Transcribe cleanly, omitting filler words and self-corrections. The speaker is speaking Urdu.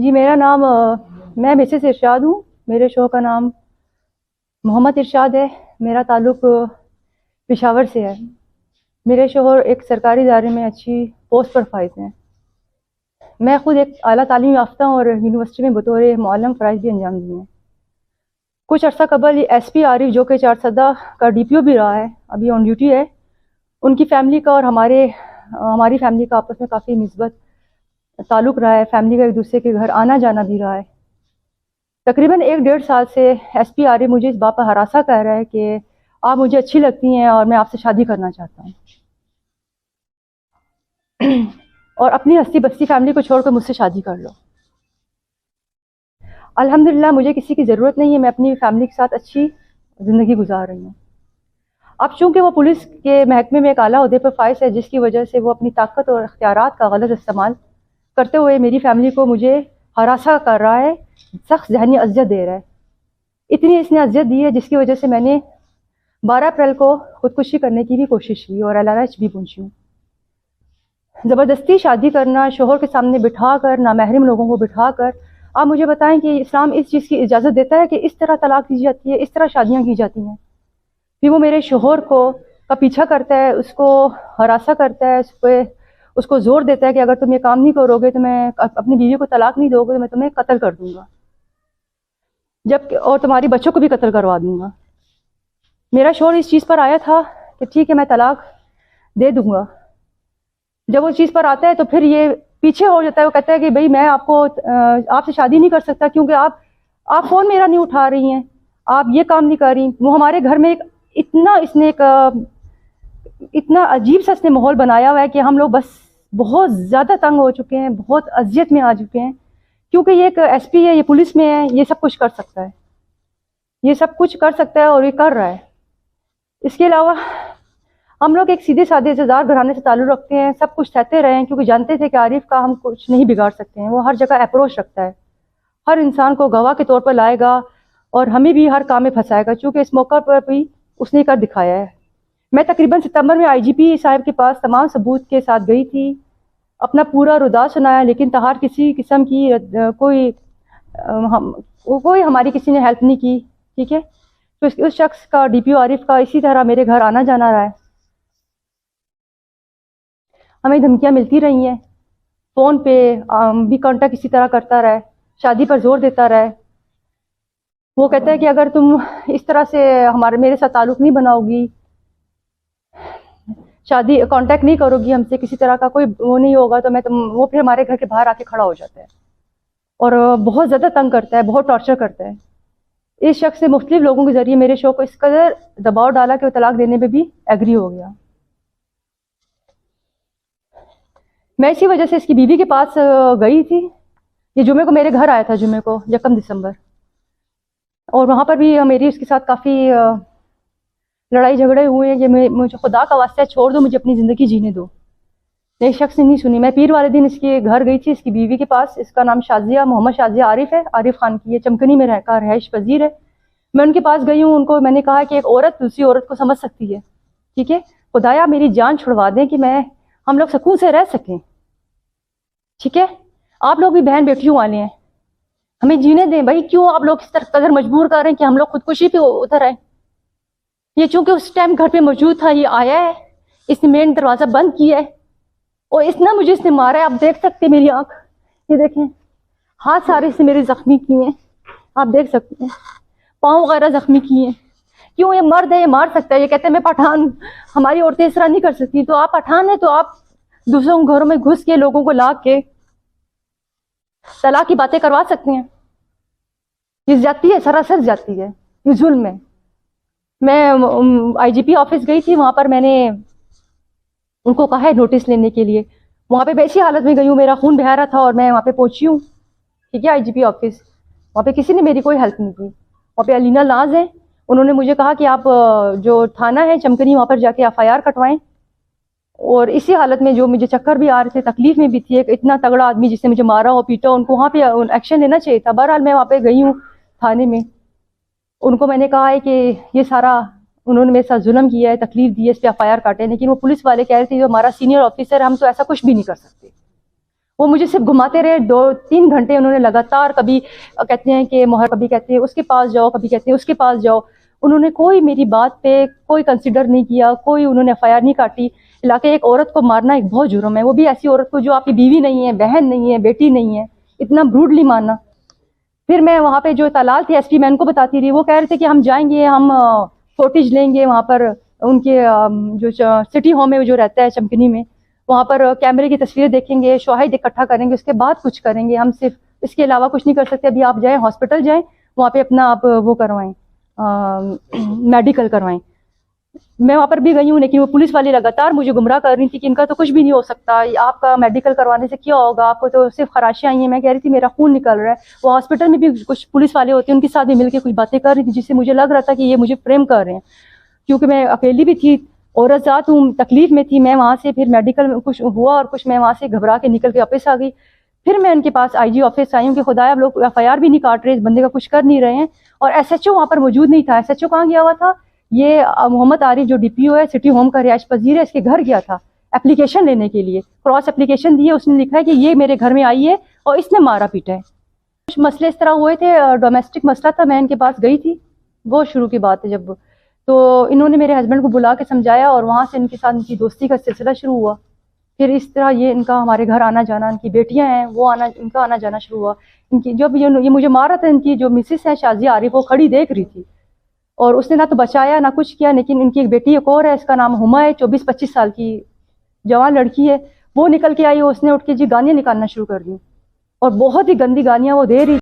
جی میرا نام میں مسز ارشاد ہوں. میرے شوہر کا نام محمد ارشاد ہے. میرا تعلق پشاور سے ہے. میرے شوہر ایک سرکاری ادارے میں اچھی پوسٹ پر فائز ہیں. میں خود ایک اعلیٰ تعلیم یافتہ ہوں اور یونیورسٹی میں بطور معلم فرائض بھی انجام دیے ہیں. کچھ عرصہ قبل ایس پی عارف جو کہ چارسدہ کا ڈی پی او بھی رہا ہے، ابھی آن ڈیوٹی ہے، ان کی فیملی کا اور ہماری فیملی کا آپس میں کافی مثبت تعلق رہا ہے. فیملی کا ایک دوسرے کے گھر آنا جانا بھی رہا ہے. تقریباً 1-1.5 سال سے ایس پی عارف مجھے اس بات پر ہراساں کہہ رہا ہے کہ آپ مجھے اچھی لگتی ہیں اور میں آپ سے شادی کرنا چاہتا ہوں اور اپنی ہستی بستی فیملی کو چھوڑ کر مجھ سے شادی کر لو. الحمدللہ مجھے کسی کی ضرورت نہیں ہے. میں اپنی فیملی کے ساتھ اچھی زندگی گزار رہی ہوں. اب چونکہ وہ پولیس کے محکمے میں ایک اعلیٰ عہدے پر فائز ہے، جس کی وجہ سے وہ اپنی طاقت اور اختیارات کا غلط استعمال کرتے ہوئے میری فیملی کو مجھے ہراساں کر رہا ہے، سخت ذہنی اذیت دے رہا ہے. اتنی اس نے اذیت دی ہے جس کی وجہ سے میں نے 12 اپریل کو خودکشی کرنے کی بھی کوشش کی اور LRH بھی پہنچی ہوں. زبردستی شادی کرنا، شوہر کے سامنے بٹھا کر، نامحرم لوگوں کو بٹھا کر. آپ مجھے بتائیں کہ اسلام اس چیز کی اجازت دیتا ہے کہ اس طرح طلاق دی جاتی ہے، اس طرح شادیاں کی جاتی ہیں؟ پھر وہ میرے شوہر کا پیچھا کرتا ہے، اس کو ہراساں کرتا ہے، اس کو زور دیتا ہے کہ اگر تم یہ کام نہیں کرو گے تو میں اپنی بیوی کو طلاق نہیں دو گے تو میں تمہیں قتل کر دوں گا، اور تمہاری بچوں کو بھی قتل کروا دوں گا. میرا شوہر اس چیز پر آیا تھا کہ ٹھیک ہے میں طلاق دے دوں گا. جب وہ چیز پر آتا ہے تو پھر یہ پیچھے ہو جاتا ہے. وہ کہتا ہے کہ بھئی میں آپ سے شادی نہیں کر سکتا کیونکہ آپ فون میرا نہیں اٹھا رہی ہیں، آپ یہ کام نہیں کر رہی. وہ ہمارے گھر میں اتنا عجیب سا اس نے ماحول بنایا ہوا ہے کہ ہم لوگ بس بہت زیادہ تنگ ہو چکے ہیں، بہت اذیت میں آ چکے ہیں. کیونکہ یہ ایک ایس پی ہے، یہ پولیس میں ہے، یہ سب کچھ کر سکتا ہے، یہ سب کچھ کر سکتا ہے اور یہ کر رہا ہے. اس کے علاوہ ہم لوگ ایک سیدھے سادے عزیزدار گھرانے سے تعلق رکھتے ہیں، سب کچھ سہتے رہے ہیں کیونکہ جانتے تھے کہ عارف کا ہم کچھ نہیں بگاڑ سکتے ہیں. وہ ہر جگہ اپروچ رکھتا ہے، ہر انسان کو گواہ کے طور پر لائے گا اور ہمیں بھی ہر کام میں پھنسائے گا. چونکہ اس موقع پر بھی اس نے کر دکھایا ہے. میں تقریباً ستمبر میں IGP صاحب کے پاس تمام ثبوت کے ساتھ گئی تھی، اپنا پورا ردا سنایا، لیکن تاہر کسی قسم کی کوئی ہماری کسی نے ہیلپ نہیں کی. ٹھیک ہے، تو اس شخص کا DPO عارف کا اسی طرح میرے گھر آنا جانا رہا ہے. ہمیں دھمکیاں ملتی رہی ہیں، فون پہ بھی کانٹیکٹ اسی طرح کرتا رہا ہے، شادی پر زور دیتا رہا ہے. وہ کہتا ہے کہ اگر تم اس طرح سے میرے ساتھ تعلق نہیں بناؤ گی، شادی کانٹیکٹ نہیں کرو گی ہم سے، کسی طرح کا کوئی وہ نہیں ہوگا تو وہ پھر ہمارے گھر کے باہر آ کے کھڑا ہو جاتا ہے اور بہت زیادہ تنگ کرتا ہے، بہت ٹارچر کرتا ہے. اس شخص نے مختلف لوگوں کے ذریعے میرے شوہر کو اس قدر دباؤ ڈالا کہ وہ طلاق دینے پہ بھی ایگری ہو گیا. میں اسی وجہ سے اس کی بیوی کے پاس گئی تھی. یہ جمعے کو میرے گھر آیا تھا، جمعے کو 1 دسمبر، اور وہاں پر بھی میری اس کے ساتھ کافی لڑائی جھگڑے ہوئے ہیں کہ مجھے خدا کا واسطہ چھوڑ دو، مجھے اپنی زندگی جینے دو. ایک شخص نے نہیں سنی. میں پیر والے دن اس کے گھر گئی تھی، اس کی بیوی کے پاس. اس کا نام محمد شازیہ عارف ہے، عارف خان کی ہے، چمکنی میں رہائش پذیر ہے. میں ان کے پاس گئی ہوں. ان کو میں نے کہا کہ ایک عورت دوسری عورت کو سمجھ سکتی ہے، ٹھیک ہے، خدایا میری جان چھڑوا دیں کہ ہم لوگ سکون سے رہ سکیں. ٹھیک ہے، آپ لوگ بھی بہن بیٹیوں والے ہیں، ہمیں جینے دیں. بھائی کیوں آپ لوگ اس طرح قدر مجبور کر رہے ہیں کہ ہم لوگ خودکشی پہ اتر آئیں؟ یہ چونکہ اس ٹائم گھر پہ موجود تھا، یہ آیا ہے، اس نے مین دروازہ بند کیا ہے اور مجھے اس نے مارا ہے. آپ دیکھ سکتے میری آنکھ، یہ دیکھیں، ہاتھ سارے سے میرے زخمی کیے ہیں، آپ دیکھ سکتے ہیں، پاؤں وغیرہ زخمی کیے ہیں. کیوں؟ یہ مرد ہے، یہ مار سکتا ہے. یہ کہتے ہیں میں پٹھان ہوں، ہماری عورتیں اس طرح نہیں کر سکتی. تو آپ پٹھان ہیں تو آپ دوسروں کے گھروں میں گھس کے لوگوں کو لا کے طلاق کی باتیں کروا سکتے ہیں. یہ زیادتی ہے، سراسر زیادتی ہے، یہ ظلم ہے. میں IGP آفس گئی تھی، وہاں پر میں نے ان کو کہا ہے نوٹس لینے کے لیے. وہاں پہ ویسی حالت میں گئی ہوں، میرا خون بہہ رہا تھا اور میں وہاں پہ پہنچی ہوں. ٹھیک ہے، IGP آفس، وہاں پہ کسی نے میری کوئی ہیلپ نہیں کی. وہاں پہ علینا ناز ہیں، انہوں نے مجھے کہا کہ آپ جو تھانہ ہے چمکنی، وہاں پر جا کے FIR کٹوائیں. اور اسی حالت میں جو مجھے چکر بھی آ رہے تھے، تکلیف میں بھی تھی، ایک اتنا تگڑا آدمی جس نے مجھے مارا ہو، پیٹا، ان کو وہاں پہ ایکشن لینا چاہیے تھا. بہرحال میں وہاں پہ گئی ہوں تھانے میں. ان کو میں نے کہا ہے کہ یہ سارا انہوں نے میرے ساتھ ظلم کیا ہے، تکلیف دی ہے، اس پہ FIR کاٹے. لیکن وہ پولیس والے کہہ رہے تھے جو ہمارا سینئر آفیسر ہے، ہم تو ایسا کچھ بھی نہیں کر سکتے. وہ مجھے صرف گھماتے رہے 2-3 گھنٹے انہوں نے لگاتار. کبھی کہتے ہیں کہ مہر، کبھی کہتے ہیں اس کے پاس جاؤ، کبھی کہتے ہیں اس کے پاس جاؤ. انہوں نے کوئی میری بات پہ کوئی کنسیڈر نہیں کیا، کوئی انہوں نے FIR نہیں کاٹی. علاقے ایک عورت کو مارنا ایک بہت جرم ہے، وہ بھی ایسی عورت کو جو آپ کی بیوی نہیں ہے، بہن نہیں ہے، بیٹی نہیں ہے، اتنا بروڈلی مارنا. پھر میں وہاں پہ جو طلال تھے SP، میں ان کو بتاتی رہی. وہ کہہ رہے تھے کہ ہم جائیں گے، ہم فوٹیج لیں گے وہاں پر ان کے جو سٹی ہوم میں جو رہتا ہے چمکنی میں، وہاں پر کیمرے کی تصویریں دیکھیں گے، شواہد اکٹھا کریں گے، اس کے بعد کچھ کریں گے. ہم صرف اس کے علاوہ کچھ نہیں کر سکتے. ابھی آپ جائیں ہاسپٹل جائیں، وہاں پہ اپنا آپ وہ کروائیں، میڈیکل کروائیں. میں وہاں پر بھی گئی ہوں، لیکن وہ پولیس والی لگاتار مجھے گمراہ کر رہی تھی کہ ان کا تو کچھ بھی نہیں ہو سکتا، آپ کا میڈیکل کروانے سے کیا ہوگا، آپ کو تو صرف خراشیاں آئی ہیں. میں کہہ رہی تھی میرا خون نکل رہا ہے. وہ ہاسپٹل میں بھی کچھ پولیس والے ہوتے ہیں، ان کے ساتھ بھی مل کے کچھ باتیں کر رہی تھی، جس سے مجھے لگ رہا تھا کہ یہ مجھے فریم کر رہے ہیں. کیونکہ میں اکیلی بھی تھی، عورت ذات ہوں، تکلیف میں تھی. میں وہاں سے پھر میڈیکل میں کچھ ہوا اور کچھ میں وہاں سے گھبرا کے نکل کے واپس آ گئی. پھر میں ان کے پاس IG آفس آئی ہوں کہ خدایا اب لوگ FIR بھی نہیں کاٹ رہے، اس بندے کا کچھ کر نہیں رہے ہیں. اور SHO وہاں پر موجود نہیں تھا. SHO کہاں گیا ہوا تھا؟ یہ محمد عارف جو DPO ہے، سٹی ہوم کا رہائش پذیر ہے، اس کے گھر گیا تھا اپلیکیشن لینے کے لیے. کراس اپلیکیشن دی ہے، اس نے لکھا ہے کہ یہ میرے گھر میں آئی ہے اور اس نے مارا پیٹا ہے. کچھ مسئلے اس طرح ہوئے تھے، ڈومیسٹک مسئلہ تھا. میں ان کے پاس گئی تھی، بہت شروع کی بات ہے جب، تو انہوں نے میرے ہسبینڈ کو بلا کے سمجھایا اور وہاں سے ان کے ساتھ ان کی دوستی کا سلسلہ شروع ہوا. پھر اس طرح یہ ان کا ہمارے گھر آنا جانا، ان کی بیٹیاں ہیں وہ ان کا آنا جانا شروع ہوا. ان کی جب یہ مجھے مارا تھا، ان کی جو مسز ہے شازیہ عارف، وہ کھڑی دیکھ رہی تھی اور اس نے نہ تو بچایا نہ کچھ کیا. لیکن ان کی ایک بیٹی ایک اور ہے، اس کا نام ہما ہے، 24-25 سال کی جوان لڑکی ہے. وہ نکل کے آئی، اس نے اٹھ کے گالیاں نکالنا شروع کر دی اور بہت ہی گندی گالیاں وہ دے رہی